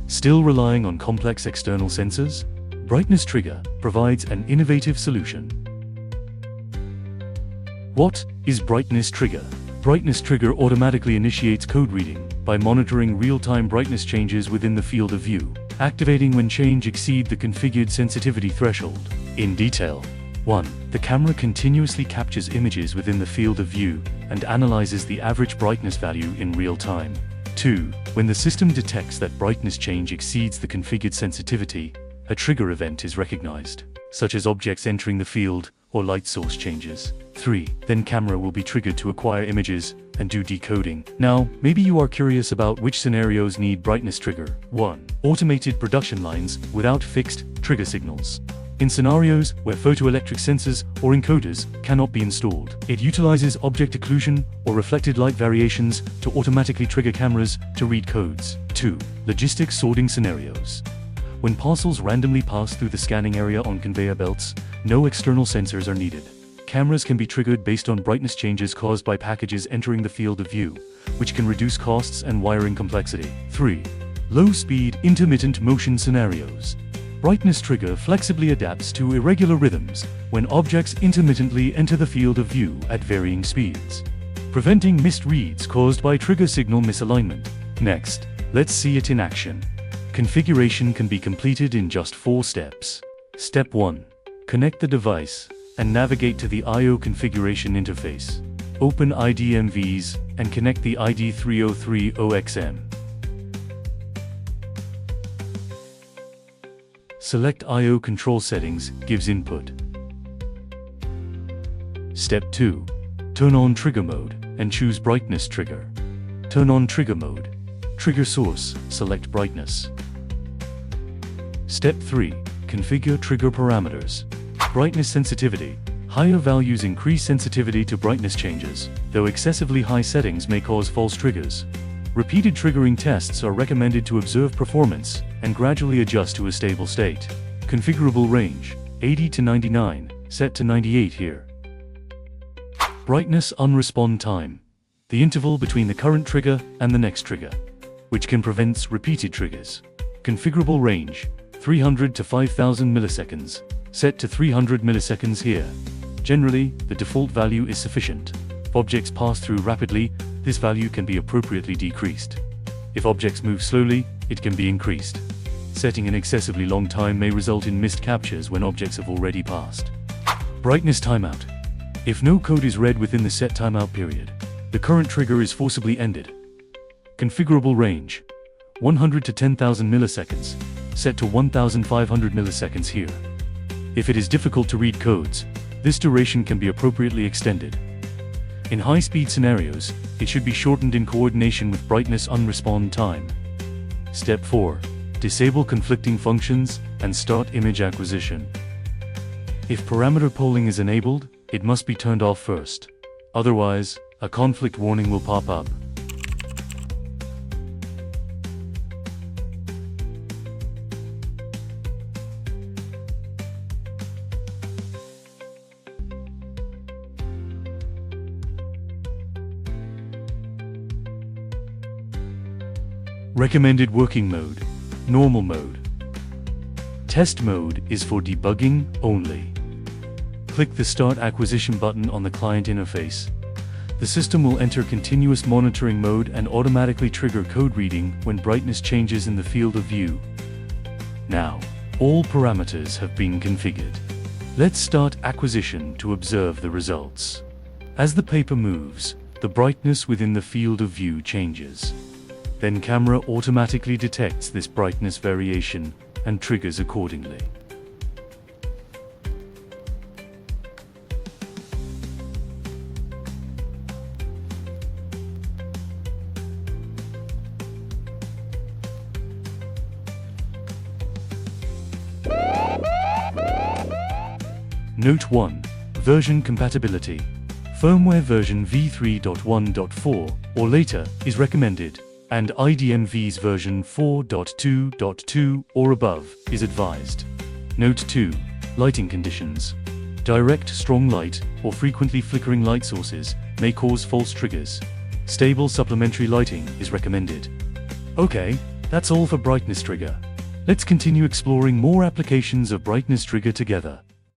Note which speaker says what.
Speaker 1: Still relying on complex external sensors? Brightness Trigger provides an innovative solution. What is Brightness Trigger? Brightness Trigger automatically initiates code reading by monitoring real-time brightness changes within the field of view, activating when change exceeds the configured sensitivity threshold. In detail. 1. The camera continuously captures images within the field of view and analyzes the average brightness value in real time. 2. When the system detects that brightness change exceeds the configured sensitivity, a trigger event is recognized, such as objects entering the field or light source changes. 3. Then camera will be triggered to acquire images and do decoding. Now, maybe you are curious about which scenarios need brightness trigger. 1. Automated production lines without fixed trigger signals. In scenarios where photoelectric sensors or encoders cannot be installed, it utilizes object occlusion or reflected light variations to automatically trigger cameras to read codes. 2. Logistics sorting scenarios. When parcels randomly pass through the scanning area on conveyor belts, no external sensors are needed. Cameras can be triggered based on brightness changes caused by packages entering the field of view, which can reduce costs and wiring complexity. 3. Low-speed, intermittent motion scenarios. Brightness Trigger flexibly adapts to irregular rhythms when objects intermittently enter the field of view at varying speeds, preventing missed reads caused by trigger signal misalignment. Next, let's see it in action. Configuration can be completed in just 4 steps. Step 1. Connect the device and navigate to the I/O configuration interface. Open IDMVs and connect the ID3030XM. Select I/O control settings, gives input. Step 2. Turn on trigger mode and choose brightness trigger. Turn on trigger mode. Trigger source, select brightness. Step 3. Configure trigger parameters. Brightness sensitivity. Higher values increase sensitivity to brightness changes, though excessively high settings may cause false triggers. Repeated triggering tests are recommended to observe performance and gradually adjust to a stable state. Configurable range, 80 to 99, set to 98 here. Brightness unrespond time. The interval between the current trigger and the next trigger, which can prevent repeated triggers. Configurable range, 300 to 5000 milliseconds, set to 300 milliseconds here. Generally, the default value is sufficient. If objects pass through rapidly, this value can be appropriately decreased. If objects move slowly, it can be increased. Setting an excessively long time may result in missed captures when objects have already passed. Brightness timeout. If no code is read within the set timeout period, the current trigger is forcibly ended. Configurable range, 100 to 10,000 milliseconds, set to 1,500 milliseconds here. If it is difficult to read codes, this duration can be appropriately extended. In high-speed scenarios, it should be shortened in coordination with brightness unrespond time. Step 4. Disable conflicting functions and start image acquisition. If parameter polling is enabled, it must be turned off first. Otherwise, a conflict warning will pop up. Recommended working mode, normal mode. Test mode is for debugging only. Click the Start Acquisition button on the client interface. The system will enter continuous monitoring mode and automatically trigger code reading when brightness changes in the field of view. Now, all parameters have been configured. Let's start acquisition to observe the results. As the paper moves, the brightness within the field of view changes. Then camera automatically detects this brightness variation and triggers accordingly. Note 1. Version compatibility. Firmware version v3.1.4 or later is recommended, and IDMV's version 4.2.2 or above is advised. Note 2. Lighting conditions. Direct strong light or frequently flickering light sources may cause false triggers. Stable supplementary lighting is recommended. Okay, that's all for brightness trigger. Let's continue exploring more applications of brightness trigger together.